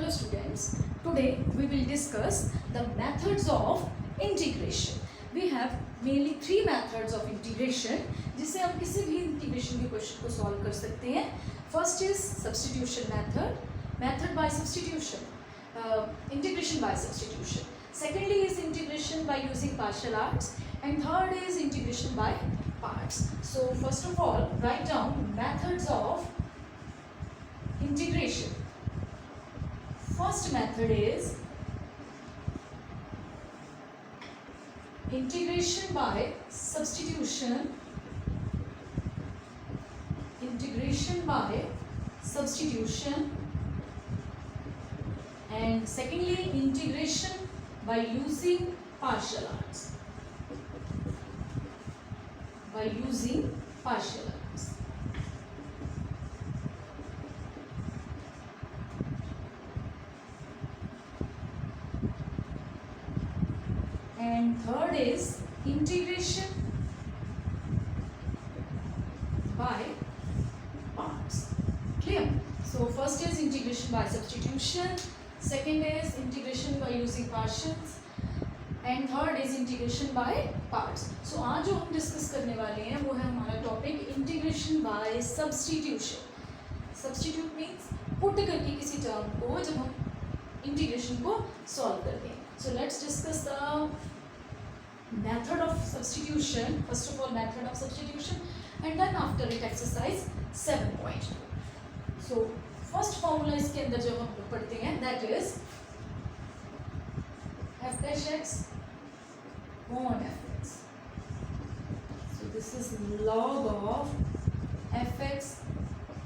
Hello students, today we will discuss the methods of integration. We have mainly three methods of integration जिससे हम किसी भी integration के question को solve कर सकते हैं. First is substitution method by substitution, integration by substitution. Secondly is integration by using partial arts, and third is integration by parts. So first of all, write down methods of integration. First method is integration by substitution. Integration by substitution. And secondly, integration by using partial arts. By using partial arts. And third is integration by parts. Clear? So first is integration by substitution, second is integration by using partials, and third is integration by parts. So आज जो हम discuss करने वाले हैं वो है हमारा topic integration by substitution. Substitute means put करके किसी टर्म को जब हम इंटीग्रेशन को सॉल्व करते हैं. So let's discuss the method of substitution. First of all, method of substitution, and then after it exercise 7.2. So first formula इसके अंदर जब हम लोग पढ़ते हैं that is f dash x on fx. So this is log of fx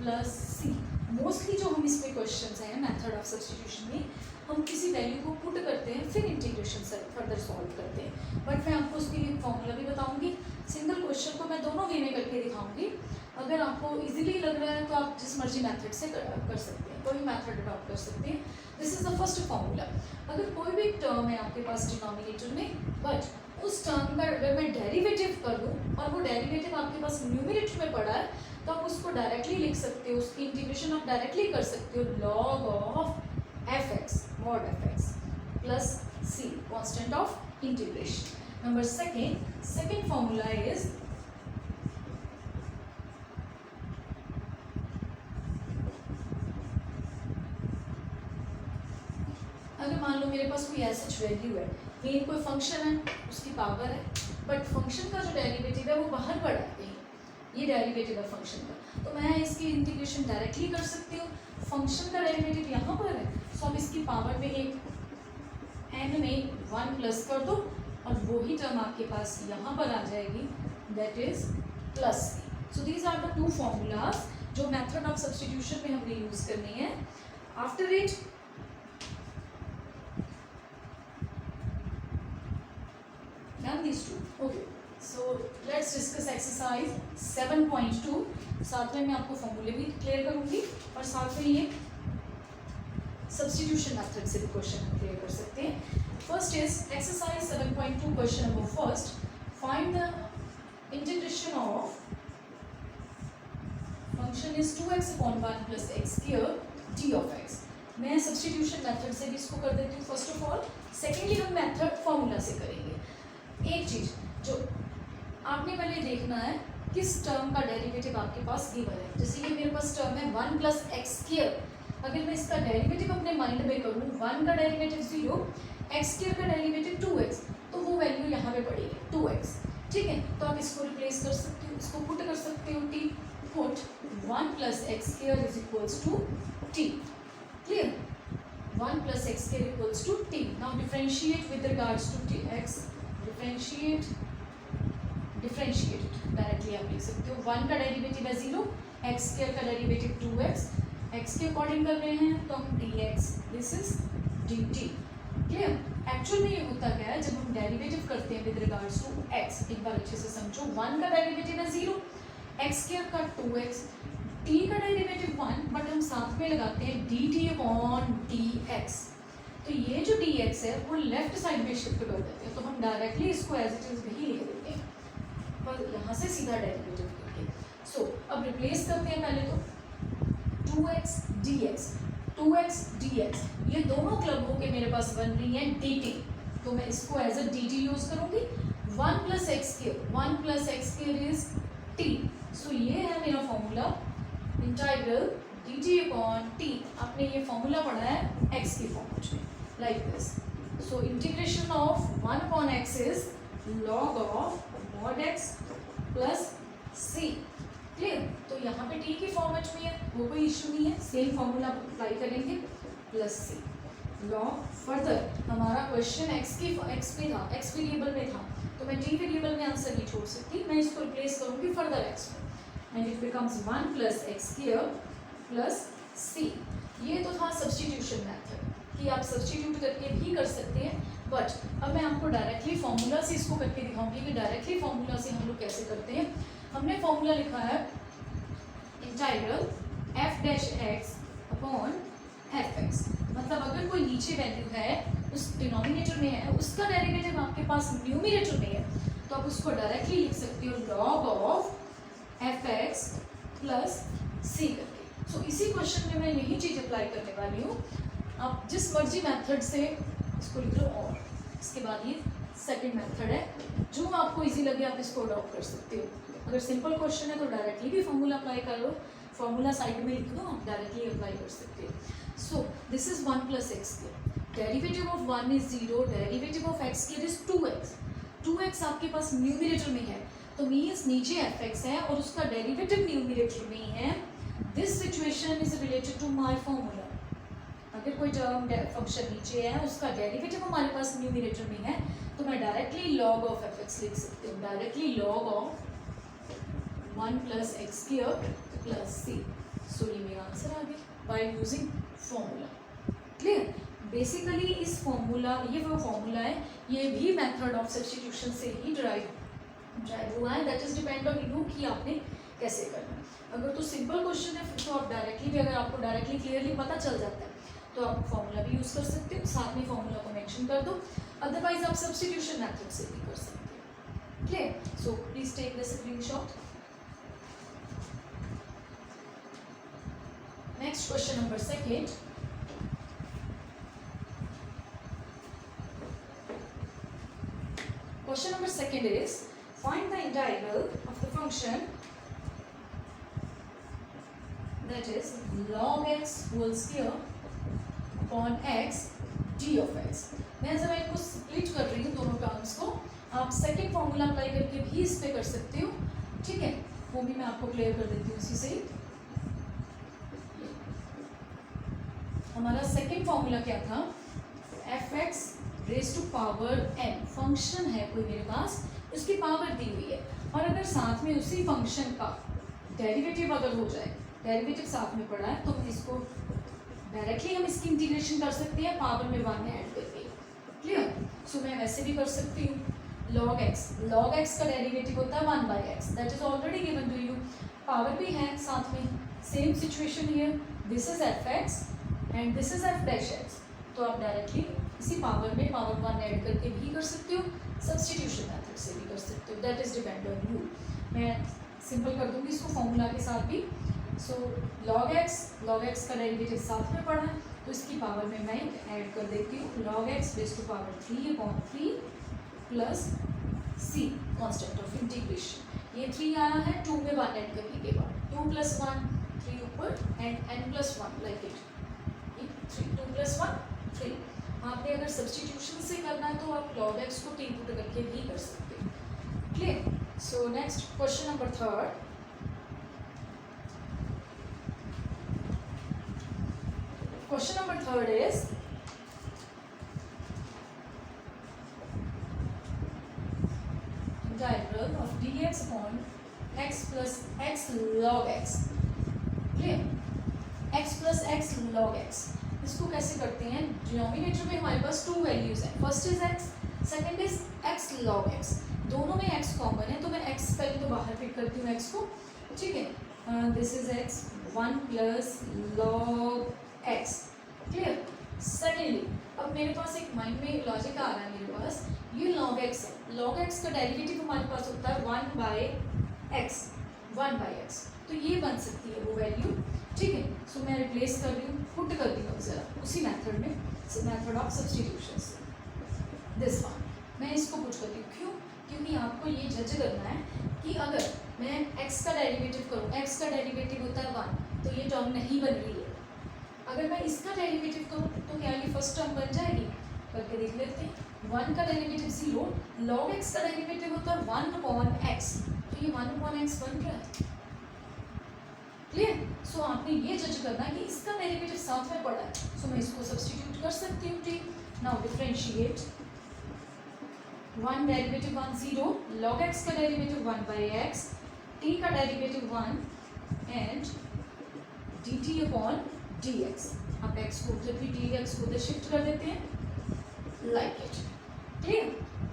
plus c. Mostly जो हम इसमें क्वेश्चंस हैं मेथड ऑफ सब्स्टिट्यूशन में हम किसी वैल्यू को पुट करते हैं फिर इंटीग्रेशन से फर्दर सॉल्व करते हैं. बट मैं आपको उसके लिए फॉर्मूला भी बताऊंगी. सिंगल क्वेश्चन को मैं दोनों वे में करके दिखाऊंगी. अगर आपको इजीली लग रहा है तो आप जिस मर्जी मेथड से कर सकते हैं, कोई भी मेथड अडॉप्ट कर सकते हैं. This is the first formula. अगर कोई भी टर्म है आपके पास डिनोमिनेटर में, बट उस टर्म का अगर मैं डेरिवेटिव कर दूँ और वो डेरिवेटिव आपके पास न्यूमरेटर में पड़ा है तो आप उसको डायरेक्टली लिख सकते हो, उसकी इंटीग्रेशन आप डायरेक्टली कर सकते हो. Log of F x mod fx plus c, constant of integration. Number second formula is अगर मान लो मेरे पास कोई ऐसी वैल्यू है, मेन कोई फंक्शन है, उसकी पावर है, बट फंक्शन का जो डेरिवेटिव है वो बाहर पड़ा है, ये डेरिवेटिव है फंक्शन का, तो मैं इसकी इंटीग्रेशन डायरेक्टली कर सकती हूँ. फंक्शन का डेरिवेटिव यहाँ पर है, तो आप इसकी पावर में एक n में 1 प्लस कर दो और वही टर्म आपके पास यहाँ पर आ जाएगी, that is plus c. So these are the two formulas जो मेथड ऑफ सब्स्टिट्यूशन में हमने यूज करनी है. After it done this too. Okay, so let's discuss exercise 7.2. साथ में मैं आपको फॉर्मूले भी क्लियर करूँगी और साथ में ये सब्स्टिट्यूशन मेथड से भी क्वेश्चन क्लियर कर सकते हैं. First is exercise 7.2 question number first. Find the integration of function is 2x upon 1 plus x square D of x. मैं सब्स्टिट्यूशन मेथड से भी इसको कर देती हूँ फर्स्ट ऑफ ऑल. सेकेंडली हम मेथड फॉर्मूला से करेंगे. एक चीज जो आपने पहले देखना है किस टर्म का डेरिवेटिव आपके पास गिवन है. जैसे ये मेरे पास टर्म है 1 प्लस एक्स स्क्वायर. अगर मैं इसका डेरिवेटिव अपने माइंड में करूँ, 1 का डेरिवेटिव 0, एक्स स्क्वायर का डेरिवेटिव 2x, तो वो वैल्यू यहाँ पे पड़ेगी 2x. ठीक है, तो आप इसको रिप्लेस कर सकते हो, इसको पुट कर सकते हो. T put 1 plus x square is equals to t. Clear? 1 plus x square equals to t. Now differentiate with regards to t x. Differentiate directly आप लिख सकते हो. 1 का डेरिवेटिव है 0, एक्स स्क्वायर का डेरिवेटिव 2x, x के according कर रहे हैं तो हम dx, this is dt. Clear? Actual में ये होता क्या है, जब हम डेरिवेटिव करते हैं विद रिगार्ड्स टू x, एक बार अच्छे से समझो. 1 का डेरिवेटिव है 0, x स्क्वायर का 2x, t का डेरिवेटिव 1, बट हम साथ में लगाते हैं dt अपॉन dx. तो ये जो dx है वो लेफ्ट साइड में शिफ्ट कर देते हैं, तो हम डायरेक्टली इसको एज इट इज भी लिख देते हैं पर यहाँ से सीधा डेरिवेटिव करके. सो अब रिप्लेस करते हैं पहले तो 2x dx. 2x dx, ये दोनों क्लब होके मेरे पास बन रही है dt, तो मैं इसको एज अ dt यूज करूंगी. 1 plus x square is t. सो ये है मेरा formula integral dt upon t. आपने ये फॉर्मूला पढ़ा है x की फॉर्म में like this. So integration of 1 upon x is log of mod x plus c. Clear. तो यहाँ पे t की फॉर्मेट में है, वो कोई इशू नहीं है, सेम फॉर्मूला अप्लाई करेंगे प्लस c. लॉग फर्दर हमारा क्वेश्चन x में था, x वेरिएबल में था, तो मैं t वेरिएबल में आंसर नहीं छोड़ सकती, मैं इसको रिप्लेस करूँगी फर्दर x में and it becomes 1 plus x square plus c. ये तो था सब्स्टिट्यूशन मेथड कि आप सब्स्टिट्यूट करके भी कर सकते हैं, बट अब मैं आपको डायरेक्टली फॉर्मूला से इसको करके दिखाऊंगी कि डायरेक्टली फॉर्मूला से हम लोग कैसे करते हैं. हमने फॉर्मूला लिखा है integral f dash x upon fx. मतलब अगर कोई नीचे वैल्यू है उस डिनोमिनेटर में है, उसका डेरिवेटिव आपके पास न्यूमरेटर में है, तो आप उसको डायरेक्टली लिख सकते हो log of fx plus c करके. सो इसी क्वेश्चन में मैं यही चीज़ अप्लाई करने वाली हूँ. आप जिस मर्जी मेथड से इसको लिख लो, और इसके बाद ये सेकंड मेथड है, जो आपको इजी लगे आप इसको अडॉप्ट कर सकते हो. अगर सिंपल क्वेश्चन है तो डायरेक्टली भी फॉर्मूला अप्लाई कर लो, फॉर्मूला साइड में लिख दो, आप डायरेक्टली अप्लाई कर सकते हो. सो this is 1 plus x square, derivative of 1 is 0, derivative of x square is 2x. 2x आपके पास न्यूमरेटर में है, तो मीन्स नीचे fx है और उसका डेरिवेटिव न्यूमरेटर में ही है. This situation is related to my formula. अगर कोई टर्म फंक्शन नीचे है, उसका डेरिवेटिव हमारे पास न्यूमरेटर में है, तो मैं डायरेक्टली log ऑफ fx लिख सकती हूँ, directly log of 1 plus x square plus c. सो ये मेरा आंसर आ गया by using formula. Clear. Basically इस फॉर्मूला, ये वो फॉर्मूला है, ये भी मेथड ऑफ सब्स्टिट्यूशन से ही ड्राइव हुआ है. That is depend on you कि आपने कैसे करना है. अगर तो सिंपल क्वेश्चन है फिर तो आप डायरेक्टली भी, अगर आपको डायरेक्टली क्लियरली पता चल जाता है तो आप फॉर्मूला भी यूज़ कर सकते हो, साथ में फॉर्मूला को मेंशन कर दो. अदरवाइज आप सब्स्टिट्यूशन मेथड से भी कर सकते हो. Clear. So please take the screenshot. Next question number second. Question number second is find the integral of the function that is log x whole square upon x d of x. मैं जरा इनको split कर रही हूँ दोनों terms को. आप second formula apply करके भी इस पे कर सकते हो. ठीक है, वो भी मैं आपको क्लियर कर देती हूँ इसी से. हमारा सेकेंड फॉर्मूला क्या था, fx raise to power n. Function है कोई मेरे पास, उसकी पावर दी हुई है, और अगर साथ में उसी फंक्शन का डेरिवेटिव अगर हो जाए, डेरिवेटिव साथ में पड़ा है, तो इसको डायरेक्टली हम इसकी इंटीग्रेशन कर सकते हैं पावर में 1 ऐड करके. क्लियर. सो मैं वैसे भी कर सकती हूँ. log x का डेरिवेटिव होता है 1 by x, that is already given to you. Power भी है साथ में, same situation here. This is fx and this is f dash x. तो आप डायरेक्टली इसी पावर में पावर 1 ऐड करके भी कर सकते हो, सब्स्टिट्यूशन मेथड से भी कर सकते हो. That is depend on you. मैं सिंपल कर दूंगी इसको फॉर्मूला के साथ भी. सो log x का डेरिवेटिव साथ में पड़ा है, तो इसकी पावर में मैं ऐड कर देती हूँ. log x raise to power 3 upon 3 plus c constant of integration. ये 3 आया है 2 में 1 ऐड करने के बाद, 2 प्लस 1 3 ऊपर and n plus 1 like it. 2 plus 1 3. आपने अगर सब्स्टिट्यूशन से करना है तो आप log x को t पुट करके भी कर सकते हैं. Clear. So next question number third. Question number third is integral of dx upon x plus x log x. Clear? x plus x log x. इसको कैसे करते हैं, डिनोमिनेटर में हमारे पास 2 वैल्यूज हैं. First is x, second is x log x. दोनों में x common है, तो मैं x पहले तो बाहर पिक करती हूँ x को. ठीक है. This is x 1 plus log x. Clear. Secondly अब मेरे पास एक माइंड में लॉजिक आ रहा है मेरे पास, ये log x है. log x का डेरिवेटिव हमारे पास होता है 1 बाई एक्स. तो ये बन सकती है वो वैल्यू. ठीक है. सो मैं रिप्लेस कर रही हूँ, पुट कर रही हूँ ज़रा उसी मेथड में, मेथड ऑफ सब्सटीट्यूशन से, दिस वन मैं इसको पुट करती हूँ। क्यों? क्योंकि आपको ये जज करना है कि अगर मैं x का डेरिवेटिव करूँ, x का डेरिवेटिव होता है 1, तो ये टर्म नहीं बन रही है। अगर मैं इसका डेरिवेटिव करूँ तो क्या ये फर्स्ट टर्म बन जाएगी? करके देख लेते हैं। 1 का डेरिवेटिव 0, log x का डेरिवेटिव होता है 1/x, तो ये 1/x बन रहा है। क्लियर? सो आपने ये जज करना है कि इसका डेरिवेटिव साथ में पड़ा है, सो मैं इसको सब्स्टिट्यूट कर सकती हूँ। ठीक, now differentiate 1 derivative 1 0, log x का डेरिवेटिव 1/x, t का derivative 1 and dt upon dx। आप x को उधर भी dx को उधर शिफ्ट कर देते हैं, like it. Clear?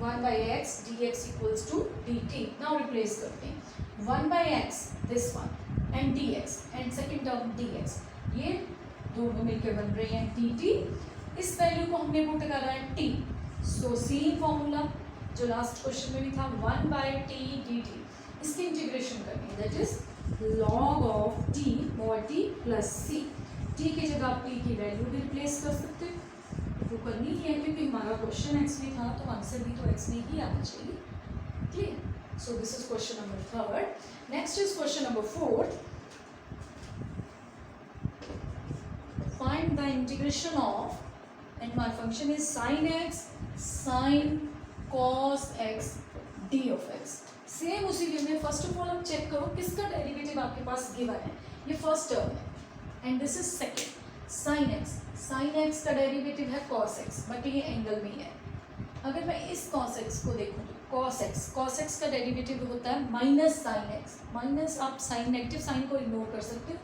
1/x dx equals to dt। Now replace करते हैं 1/x this one and dx and second term dx, ये दोनों मिलकर बन रहे हैं dt। इस वैल्यू को हमने पुट करा है t, सो सेम फॉर्मूला जो लास्ट क्वेश्चन में भी था 1/t dt, इसकी इंटीग्रेशन करनी है, that is log of t mod t plus c। t की जगह आप t की वैल्यू भी रिप्लेस कर सकते हैं, वो करनी ही है क्योंकि हमारा क्वेश्चन x में था तो आंसर भी तो x में ही आना चाहिए। Clear? So this is question number 3rd। Next is question number 4th। Find the integration of, and my function is sin x sin cos x d of x। Same उसी वे में first of all आप check करो किसका derivative आपके पास given है, ये first term है and this is second sin x। sin x का डेरिवेटिव है cos x, बट ये एंगल में है। अगर मैं इस cos x को देखूँ तो cos x का डेरिवेटिव होता है माइनस sin x, माइनस आप साइन नेगेटिव साइन को इग्नोर कर सकते हो,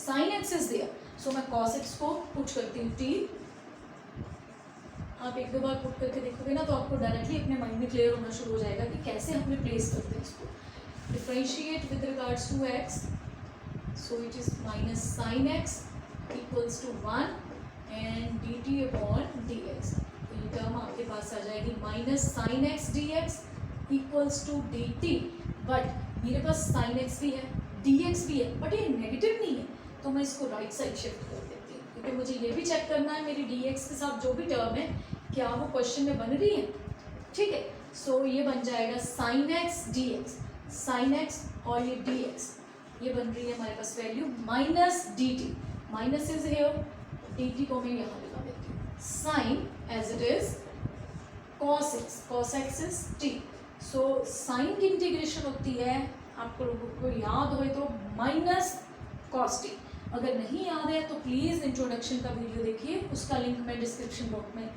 sin x इज देयर, सो मैं cos x को पुट करती हूँ t। आप एक दो बार पुट करके देखोगे ना तो आपको डायरेक्टली अपने माइंड में क्लियर होना शुरू हो जाएगा कि कैसे हम रिप्लेस करते हैं इसको। Differentiate with regards to x, so it is minus sine x equals to 1 and dt upon dx। तो ये टर्म आपके पास आ जाएगी minus sine x dx equals to dt, but मेरे पास साइन x भी है dx भी है, बट ये नेगेटिव नहीं है, तो मैं इसको राइट साइड शिफ्ट कर देती हूँ क्योंकि मुझे ये भी चेक करना है मेरी dx के साथ जो भी टर्म है क्या वो क्वेश्चन में बन रही है। ठीक है, सो ये बन जाएगा sin x dx, sin x और ये dx, ये बन रही है हमारे पास value minus dt, minus is here, dt को मैं यहाँ लगा देती हूँ, sin as it is cos x is t। So sine की इंटीग्रेशन होती है, आपको लोगों को याद हो तो माइनस cos t। अगर नहीं याद है तो प्लीज़ इंट्रोडक्शन का वीडियो देखिए, उसका लिंक मैं डिस्क्रिप्शन बॉक्स में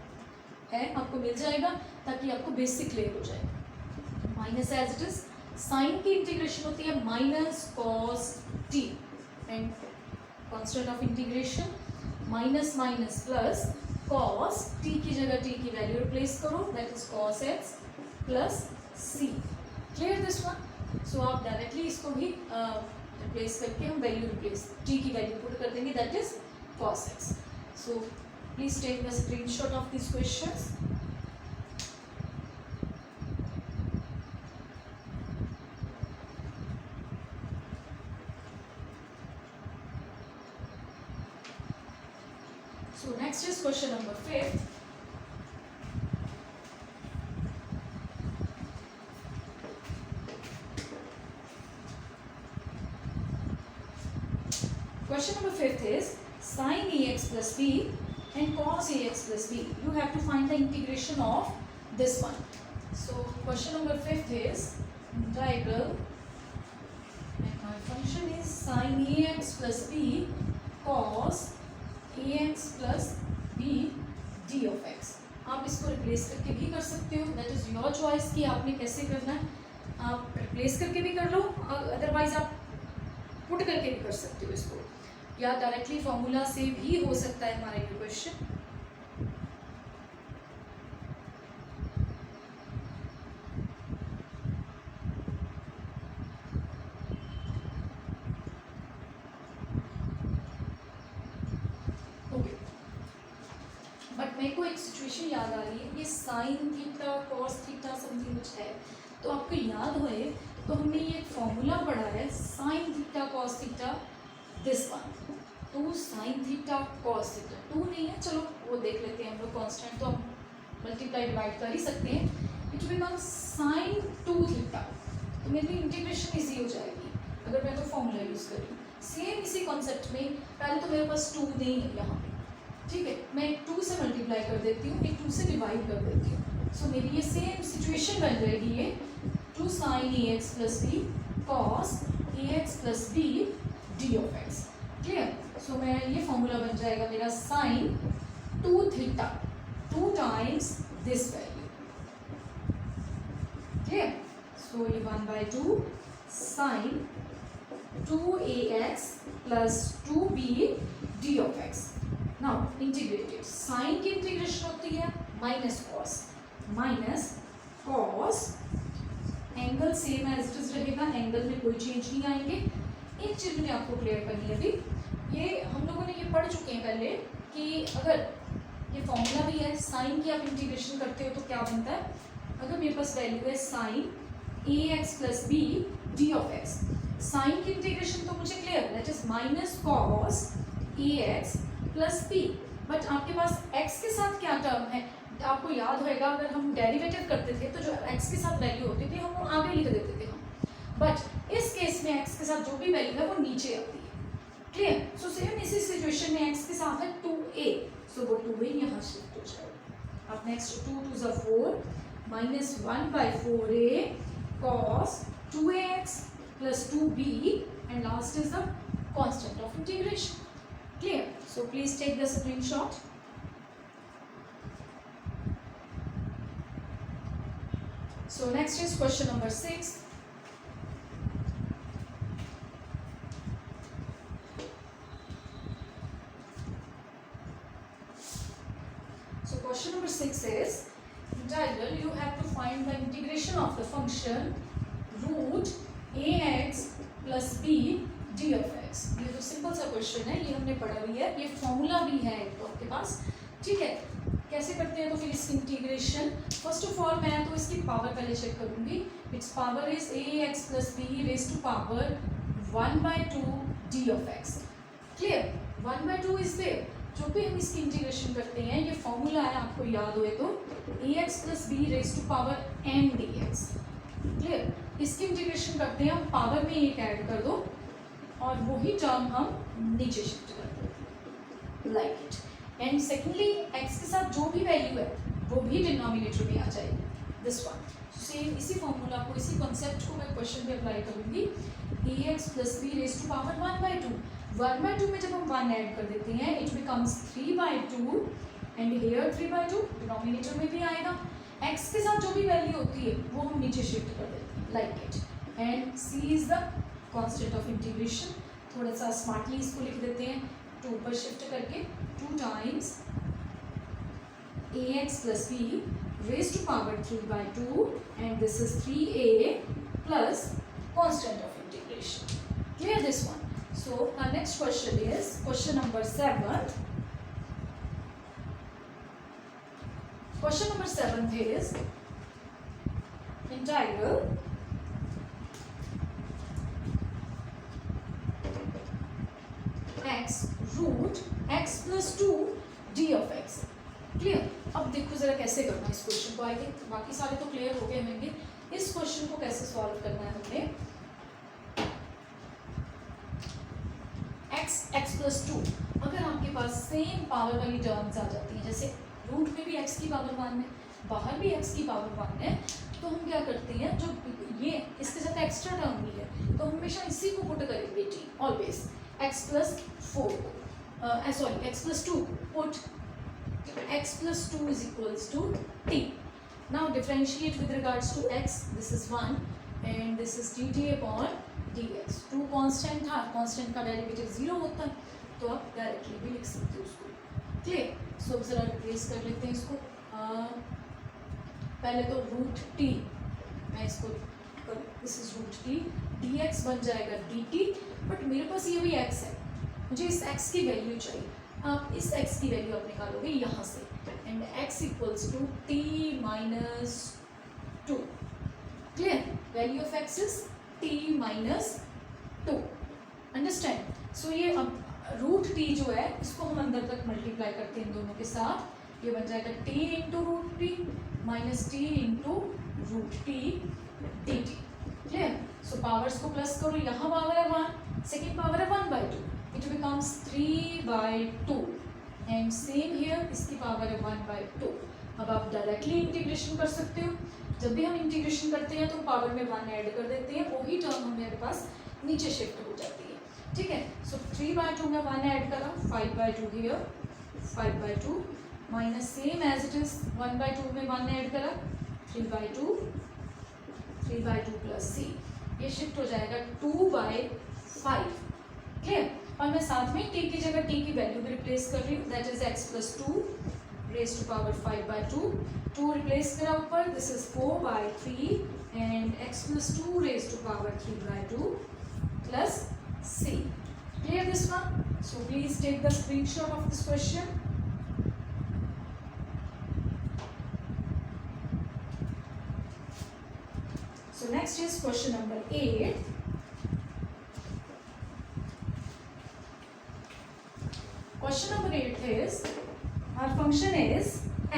है, आपको मिल जाएगा ताकि आपको बेसिक क्लियर हो जाए। Minus as it is, sine की इंटीग्रेशन होती है minus cos t and constant of integration minus minus plus cos t की जगह t की वैल्यू रिप्लेस करो, that is cos x plus c। Clear this one? So आप directly इसको भी रिप्लेस करके हम वैल्यू रिप्लेस t की वैल्यू पुट कर देंगे, that is cos x। So please take the screenshot of this questions. So next is question number 5th. Question number 5th is sin ax plus b and cos ax plus b. You have to find the integration of this one. So question number 5th is integral, and my function is sin ax plus b cos ax plus b d of x। आप इसको replace करके भी कर सकते हो, that is your choice कि आपने कैसे करना है। आप रिप्लेस करके भी कर लो, अदरवाइज आप पुट करके भी कर सकते हो इसको, या डायरेक्टली फॉर्मूला से भी हो सकता है हमारा ये क्वेश्चन। ओके, बट मेरे को एक सिचुएशन याद आ रही है, ये sine theta cos theta something कुछ है, तो आपको याद होए तो हमने ये एक फॉर्मूला पढ़ा है sine theta cos theta this one, 2 sine theta cos theta, 2 नहीं है, चलो वो देख लेते हैं हम लोग, कांस्टेंट तो हम मल्टीप्लाई डिवाइड कर ही सकते हैं। इट बिकम साइन 2 थीटा, तो मेरी इंटीग्रेशन इजी हो जाएगी अगर मैं तो फॉर्मूला यूज़ करूँ। सेम इसी कॉन्सेप्ट में, पहले तो मेरे पास 2 नहीं है यहाँ पे, ठीक है, मैं 2 से मल्टीप्लाई कर देती हूँ, एक 2 से डिवाइड कर देती हूँ। सो मेरी ये सेम सिचुएशन बन जाएगी, ये 2 sine A x plus B cos A x plus B D of x. Clear? So मैं ये फॉर्मूला बन जाएगा मेरा sine 2 theta 2 times this value. Clear? So ये 1/2 sine 2ax plus 2b d of x. Now integrated. Sine की integration होती है minus cos, angle same as it is रहेगा, एंगल में कोई चेंज नहीं आएंगे। एक चीज मैंने आपको क्लियर करनी है अभी, ये हम लोगों ने ये पढ़ चुके हैं पहले कि अगर ये फॉर्मूला भी है, साइन की आप इंटीग्रेशन करते हो तो क्या बनता है, अगर मेरे पास वैल्यू है sine ax plus B D of x, sine की इंटीग्रेशन तो मुझे क्लियर है, that is minus cos A x plus b, but आपके पास x के साथ क्या टर्म है, आपको याद होएगा अगर हम डेरिवेटिव करते थे तो जो x के साथ वैल्यू होती थी हम वो आगे लिख देते थे हम, बट इस केस में x के साथ जो भी वैल्यू है वो नीचे आती है। क्लियर? सो सेम इसी सिचुएशन में x के साथ है 2a, सो वो 2a यहाँ शिफ्ट हो जाएगा। अब next 2 2 4 minus 1/4a cos 2ax plus 2b, and last is the constant of integration. Clear? So please take the screenshot. So next is question number 6. So question number 6 is integral, you have to find the integration of the function root ax plus B D of x. ये तो simple सा question है, ये हमने पढ़ा भी है, ये फॉर्मूला भी है तो आपके पास, ठीक है। कैसे करते हैं तो फिर इसकी इंटीग्रेशन, फर्स्ट ऑफ ऑल मैं तो इसकी पावर पहले चेक करूंगी, it's power is a x plus B raise to power 1/2 d of x. Clear? 1/2 is there, जो भी हम इसकी इंटीग्रेशन करते हैं ये फॉर्मूला है, आपको याद होए तो A x plus B raise to power N D X. Clear? इसकी इंटीग्रेशन करते हैं हम, पावर में एक ऐड कर दो और वही टर्म हम नीचे शिफ्ट कर दो, like it. And secondly x के साथ जो भी वैल्यू है वो भी डिनोमिनेटर में आ जाएगी, दिस वन। सेम इसी फॉर्मूला को, इसी कॉन्सेप्ट को मैं क्वेश्चन पे अप्लाई करूंगी, A x plus B raise to power 1/2, 1/2 में जब हम 1 ऐड कर देते हैं it becomes 3/2 and here 3/2 denominator में भी आएगा, एक्स के साथ जो भी वैल्यू होती है वो हम नीचे शिफ्ट कर देते हैं, like it. And c is the constant of integration, थोड़ा सा स्मार्टली इसको लिख देते हैं, 2 पर शिफ्ट करके 2 times a x plus B raise to power 3/2 and this is 3a plus constant of integration. Clear this one? So our next question is question number 7. Question number 7 is integral x root x plus 2 d of x. Clear? अब देखो जरा कैसे करना है इस question को, I think बाकी सारे तो क्लियर हो गए होंगे, इस क्वेश्चन को कैसे सॉल्व करना है हमने। x प्लस 2, अगर आपके पास सेम पावर वाली टर्म्स आ जाती हैं, जैसे रूट में भी x की पावर 1 है, बाहर भी x की पावर 1 है, तो हम क्या करते हैं, जो ये इसके साथ एक्स्ट्रा टर्म भी है तो हमेशा इसी को पुट करेंगे t, always x plus 4 sorry x plus 2 put x plus 2 is equals to t। Now differentiate with regards to x, this is 1 and this is dt upon dx। 2 constant था, constant का derivative 0 होता है तो आप directly भी लिख सकते हो उसको। क्लियर? सो जरा रिप्लेस कर लेते हैं इसको, पहले तो रूट टी, मैं इसको this is root t, dx बन जाएगा dt, बट मेरे पास ये भी x है, मुझे इस x की वैल्यू चाहिए, आप इस x की वैल्यू आप निकालोगे यहाँ से, and x equals to t minus 2। Clear? Value of x is t minus 2, understand? So ये अब रूट टी जो है इसको हम अंदर तक मल्टीप्लाई करते हैं इन दोनों के साथ, ये बन जाएगा T into root T minus T into root T D T. Clear? So powers को प्लस करो, यहाँ पावर है 1, सेकेंड पावर है 1/2, it becomes 3/2 and same here इसकी पावर है 1/2। अब आप डायरेक्टली इंटीग्रेशन कर सकते हो, जब भी हम इंटीग्रेशन करते हैं तो पावर में 1 ऐड कर देते हैं, वही टर्म हमारे पास नीचे शिफ्ट हो जाती है। ठीक है, सो 3/2 में 1 ऐड करा, 5/2 here, 5/2 minus same as it is 1/2 में 1 ऐड करा, 3/2 प्लस सी, ये शिफ्ट हो जाएगा 2/5। क्लियर? और मैं साथ में t की जगह t की वैल्यू भी रिप्लेस कर रही हूँ, that is x plus 2 raise to power 5/2, 2 replace करा ऊपर, this is 4/3 and x plus 2 raise to power 3/2 plus c। Clear this one? So please take the screenshot of this question. So next is question number 8. Question number 8 is, our function is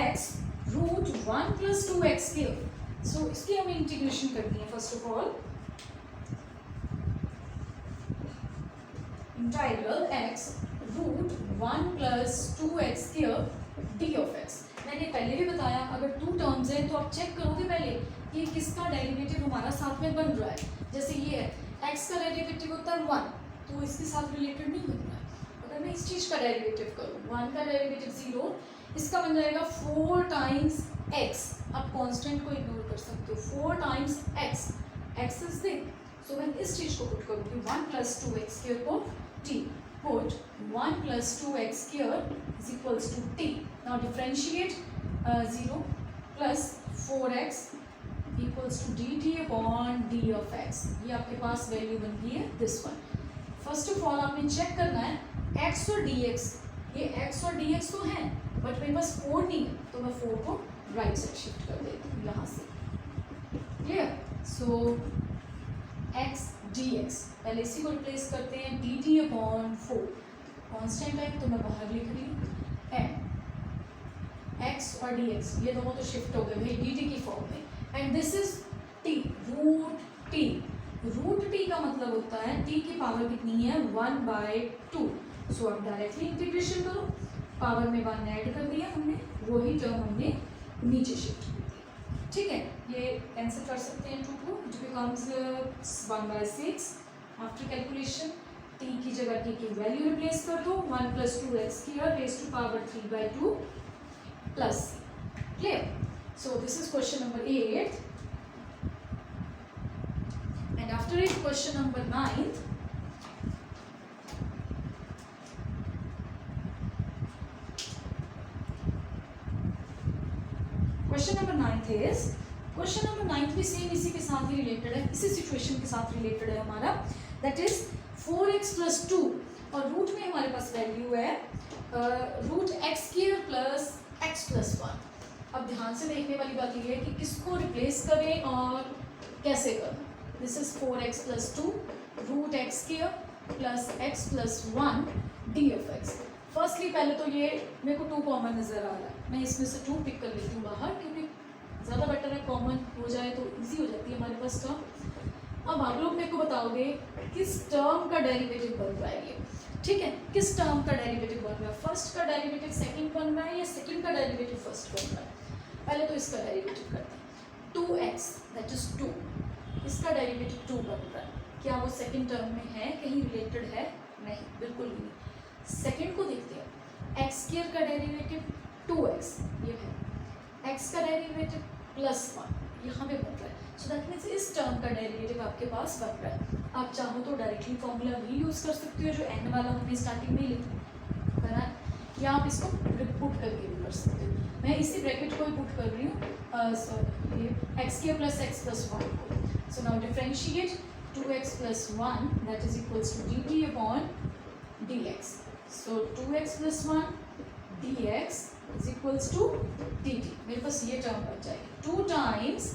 x root 1 plus 2x cube. So इसकी हमें integration करनी है। First of all integral x root 1 plus 2x cube d of x। मैंने पहले भी बताया, अगर 2 terms हैं तो आप चेक करोगे पहले कि किसका डेरिवेटिव हमारा साथ में बन रहा है। जैसे ये है, x का डेरिवेटिव होता है 1, तो इसके साथ रिलेटेड नहीं बन रहा है। अगर मैं इस चीज़ का डेरिवेटिव करूँ, 1 का डेरिवेटिव 0, इसका बन जाएगा 4 टाइम्स x। आप कांस्टेंट को इग्नोर कर सकते हो, 4 times x, x is thing. So मैं इस चीज़ को पुट करूँगी 1 प्लस 2x स्क्वायर को t, put 1 plus 2x square is equals to t। Now differentiate 0 plus 4x equals to dt upon d of x। ये आपके पास वैल्यू बन गई है this one. First of all आपने चेक करना है x और dx, ये x और dx तो हैं बट मेरे पास 4 नहीं है, तो मैं 4 को राइट साइड शिफ्ट कर देती हूँ यहाँ से। क्लियर? सो x dx, पहले इसी को रिप्लेस करते हैं, dt अपॉन 4, कॉन्स्टेंट है तो मैं बाहर लिख रही हूँ, एंड x और dx ये दोनों तो शिफ्ट हो गए भाई dt की फॉर्म में, and this is t, root t। Root t का मतलब होता है t की पावर कितनी है 1/2। सो अब डायरेक्टली इंटीग्रेशन करो, पावर में 1 ऐड कर दिया हमने, वही टर्म हमने नीचे शिफ्ट कर दिया। ठीक है, ये कैंसिल कर सकते हैं 2 को, it becomes 1/6 after calculation. t की जगह t की वैल्यू रिप्लेस कर दो, 1 plus 2x square raise to power 3/2 plus. Clear? So this is question number 8 and after it question number 9। Question number 9 is, question number 9 भी same इसी के साथ ही related है, इसी सिचुएशन के साथ रिलेटेड है हमारा, दैट इज 4x प्लस 2 और रूट में हमारे पास वैल्यू है root x square plus x plus 1। अब ध्यान से देखने वाली बात ये है कि किसको रिप्लेस करें और कैसे करना। This is 4x plus 2 root x square plus x plus 1 d of x। Firstly पहले तो ये मेरे को 2 कॉमन नज़र आ रहा है, मैं इसमें से 2 पिक कर लेती हूँ बाहर, क्योंकि ज़्यादा बेटर है, कॉमन हो जाए तो इजी हो जाती है हमारे पास टर्म। अब आप लोग मेरे को बताओगे किस टर्म का डेरिवेटिव बन रहा है ये। ठीक है, किस टर्म का डेरिवेटिव बन रहा है, फर्स्ट का डेरिवेटिव सेकंड बन रहा है या सेकंड का डेरिवेटिव फर्स्ट बन रहा है। पहले तो इसका डेरिवेटिव करते हैं, 2x दैट इज 2, इसका डेरिवेटिव 2 बन रहा है, क्या वो सेकंड टर्म में है, कहीं रिलेटेड है? नहीं, बिल्कुल भी नहीं। सेकंड को देखते हैं, एक्स स्क्वायर का डेरिवेटिव 2x ये है, x का डेरिवेटिव प्लस 1 यहाँ पे बन रहा है। सो दैट मीन्स इस टर्म का डेरिवेटिव आपके पास बन रहा है। आप चाहो तो डायरेक्टली फॉर्मूला भी यूज़ कर सकते हो जो n वाला हमने स्टार्टिंग में लिखा है, या आप इसको पुट करके भी कर सकते हो। मैं इसी ब्रैकेट को ही पुट कर रही हूँ, x square plus x plus 1 को। So now differentiate 2x plus 1 that is equals to dt upon dx। So 2x plus 1 dx is equals to dt। मेरे पास ये टर्म बच जाएगी, 2 टाइम्स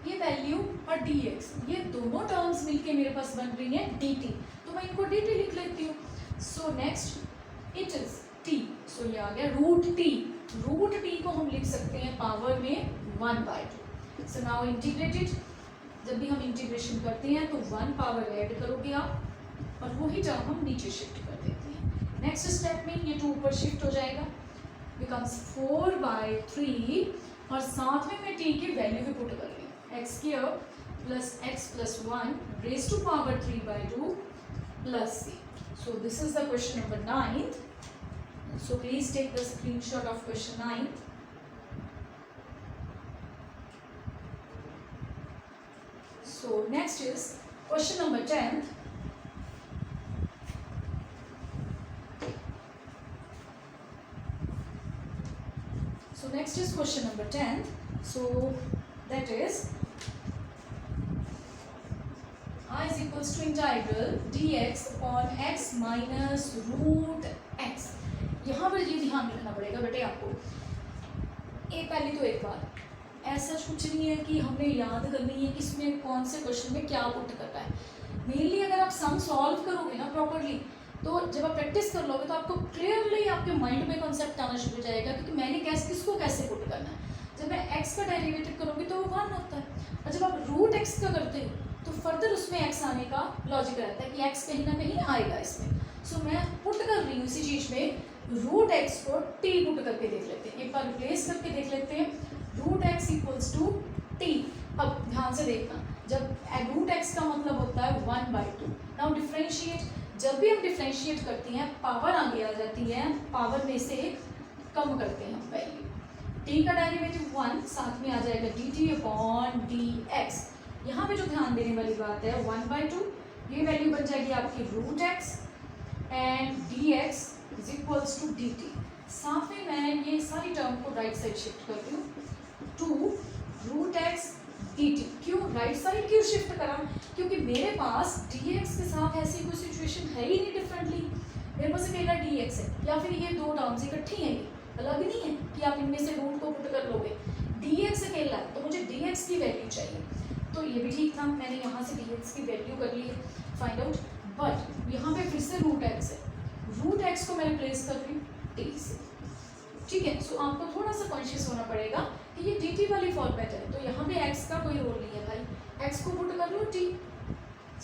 ये वैल्यू और dx, ये दोनों टर्म्स मिलके मेरे पास बन रही हैं dt, तो मैं इनको dt लिख लेती हूँ। So next it is T, so ये आ गया रूट टी। रूट टी को हम लिख सकते हैं पावर में 1/2। सो नाउ इंटीग्रेटेड, जब भी हम इंटीग्रेशन करते हैं तो 1 पावर ऐड करोगे आप, और वही टर्म हम नीचे शिफ्ट कर देते हैं। नेक्स्ट स्टेप में ये 2 ऊपर शिफ्ट हो जाएगा, बिकम्स 4/3, और साथ में मैं टी की वैल्यू भी पुट कर रही हूँ, x square plus x plus 1 raise to power 3/2 plus c. So this is the question number 9. So please take the screenshot of question 9. So next is question number 10. So next is question number 10. So that is I is equals to integral dx upon x minus root x। यहाँ पर ये ध्यान रखना पड़ेगा बेटे आपको, पहले तो एक बार ऐसा कुछ नहीं है कि हमने याद करनी है कि इसमें कौन से क्वेश्चन में क्या पुट करना है। मेनली अगर आप सम सॉल्व करोगे ना प्रॉपरली, तो जब आप प्रैक्टिस कर लोगे तो आपको क्लियरली आपके माइंड में कॉन्सेप्ट आना शुरू हो जाएगा, क्योंकि मैंने किसको कैसे पुट करना है। जब मैं x का डेरिवेटिव करूँगी तो वो 1 होता है, और जब आप रूट x का करते हो तो फर्दर उसमें x आने का लॉजिक रहता है कि x कहीं ना कहीं आएगा इसमें। सो मैं पुट कर रही हूँ इसी चीज़ में, रूट x को t पुट करके देख लेते हैं, एक बार रिप्लेस करके देख लेते हैं। Root x equals to t। अब ध्यान से देखना, जब रूट x का मतलब होता है 1/2। नाउ डिफ्रेंशिएट, जब भी हम डिफ्रेंशिएट करती हैं पावर आगे आ जाती है, पावर में से कम करते हैं हम वैल्यू। t का डेरिवेटिव 1, साथ में आ जाएगा dt अपॉन dx। यहाँ पे जो ध्यान देने वाली बात है 1/2, ये वैल्यू बन जाएगी आपकी root x, and dx is equals to dt। साथ में मैं ये सारी टर्म को राइट साइड शिफ्ट कर रही हूँ टू रूट x dt। क्यों राइट साइड क्यों शिफ्ट करा? क्योंकि मेरे पास dx के साथ ऐसी कोई सिचुएशन है ही नहीं डिफरेंटली, मेरे पास अकेला dx है, या फिर ये 2 टर्म्स इकट्ठी हैं, अलग नहीं है कि आप इनमें से रूट को पुट कर लोगे। dx अकेला है तो मुझे dx की वैल्यू चाहिए, तो ये भी ठीक था, मैंने यहाँ से dx की वैल्यू कर ली है फाइंड आउट। बट यहाँ पे फिर से रूट x है, रूट x को मैं रिप्लेस कर रही हूँ t से, ठीक है। सो आपको थोड़ा सा कॉन्शियस होना पड़ेगा कि ये dt वाली फॉर्मेट है, तो यहाँ पे x का कोई रोल नहीं है भाई, x को पुट कर लो t।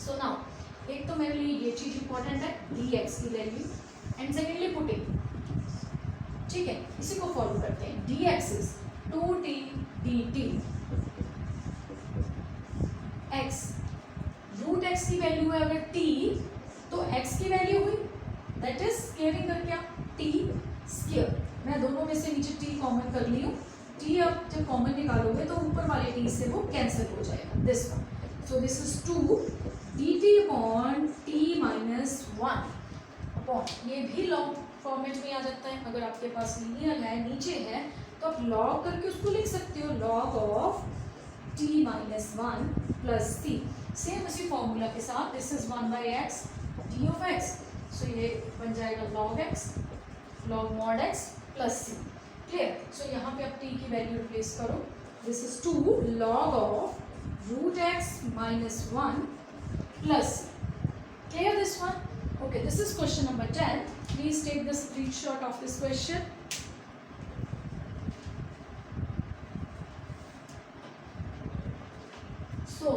सो नाउ एक तो मेरे लिए ये चीज़ इंपॉर्टेंट है dx की वैल्यू, एंड सेकेंडली पुटिंग, ठीक है। इसी को फॉलो करते हैं, dx is 2t dt x, root x की वैल्यू है अगर t, तो x की वैल्यू हुई दैट इज स्क्वायरिंग करके आप t स्क्वायर। मैं दोनों में से नीचे t कॉमन कर ली हूँ, t अब जब कॉमन निकालोगे तो ऊपर वाले t से वो कैंसिल हो जाएगा, this one. So this is 2 dt upon t minus 1 upon, ये भी लॉग फॉर्मेट में आ जाता है, अगर आपके पास लीनियर है नीचे है तो आप लॉग करके उसको लिख सकते हो, log of t minus 1 plus c। Same उसी फॉर्मूला के साथ, this is 1/x d of x, so ये बन जाएगा log x log mod x plus c। Clear? So यहाँ पे आप t की वैल्यू रिप्लेस करो, this is 2 log of root x minus 1 plus c। Clear this one? Okay, this is question number 10. Please take the screenshot of this question. So,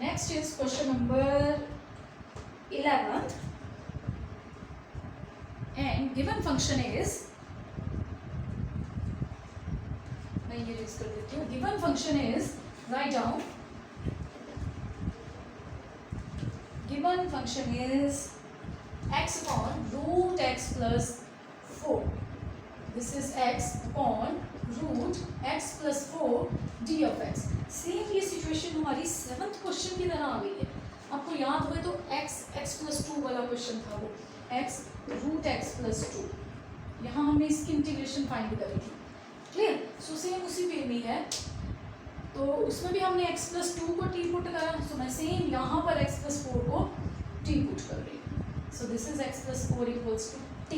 next is question number 11. And given function is, मैं ये use कर देती हूँ, given function is, write down, given function is x upon root x plus 4. This is x upon root x plus 4 d of x. Same ये situation हमारी 7th question की तरह आ गई है। आपको याद हो तो x plus 2 वाला क्वेश्चन था वो, x root x plus 2। यहाँ हमने इसकी इंटीग्रेशन फाइंड करी थी। क्लियर? सो सेम उसी वे में है, तो उसमें भी हमने x plus 2 को t पुट करा, सो मैं सेम यहाँ पर x plus 4 को t पुट कर रही हूँ। So this is x plus 4 equals to t.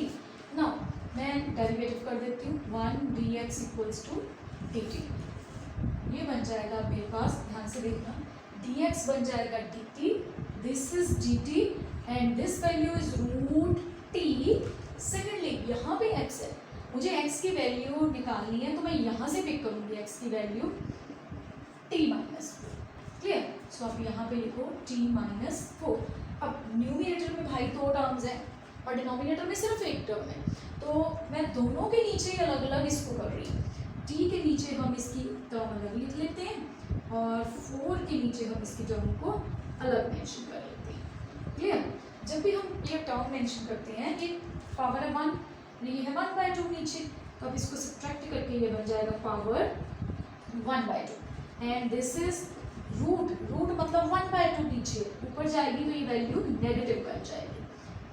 Now मैं डेरिवेटिव कर देती हूँ, 1 dx equals to dt। ये बन जाएगा मेरे पास, ध्यान से देखना, dx बन जाएगा dt, this is dt and this value is root T, secondly यहाँ पे x है, मुझे x की वैल्यू निकालनी है तो मैं यहाँ से पिक करूँगी x की वैल्यू t माइनस 4, क्लियर। सो आप यहाँ पे लिखो t माइनस 4। अब न्यूमिनेटर में भाई 2 टर्म्स हैं और डिनोमिनेटर में सिर्फ एक टर्म है, तो मैं दोनों के नीचे अलग अलग इसको कर रही हूँ। t के नीचे हम इसकी टर्म अलग लिख लेते हैं और 4 के नीचे हम इसकी टर्म को अलग मेंशन कर लेते हैं, क्लियर। जब भी हम ये टर्म मेंशन करते हैं, ये पावर है 1, ये है 1/2 नीचे, तो अब इसको सब्ट्रैक्ट करके ये बन जाएगा power 1/2 and this is root मतलब 1/2 नीचे ऊपर जाएगी तो ये वैल्यू नेगेटिव बन जाएगी,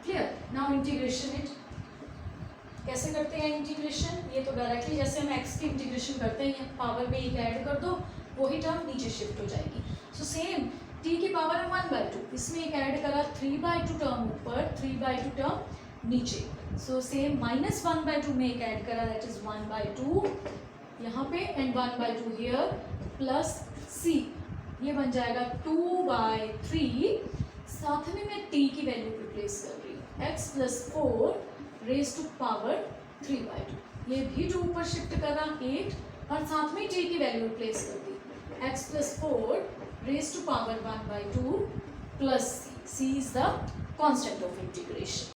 क्लियर। नाउ इंटीग्रेशन इट, कैसे करते हैं इंटीग्रेशन, ये तो डायरेक्टली जैसे हम x की इंटीग्रेशन करते हैं, पावर में एक ऐड कर दो, वही टर्म नीचे शिफ्ट हो जाएगी। सो सेम t की पावर है 1/2, इसमें एक ऐड करा 3/2 टर्म ऊपर, 3/2 टर्म नीचे। सो सेम -1/2 में एक ऐड करा, दैट इज 1/2 यहाँ पे एंड 1/2 हियर प्लस c, ये बन जाएगा 2/3। साथ में मैं t की वैल्यू रिप्लेस कर रही हूँ, x + 4 रेज टू पावर 3/2, ये भी 2 ऊपर शिफ्ट करा 8 और साथ में t की वैल्यू रिप्लेस कर दी, x + 4 raise to power 1/2 plus c is the constant of integration.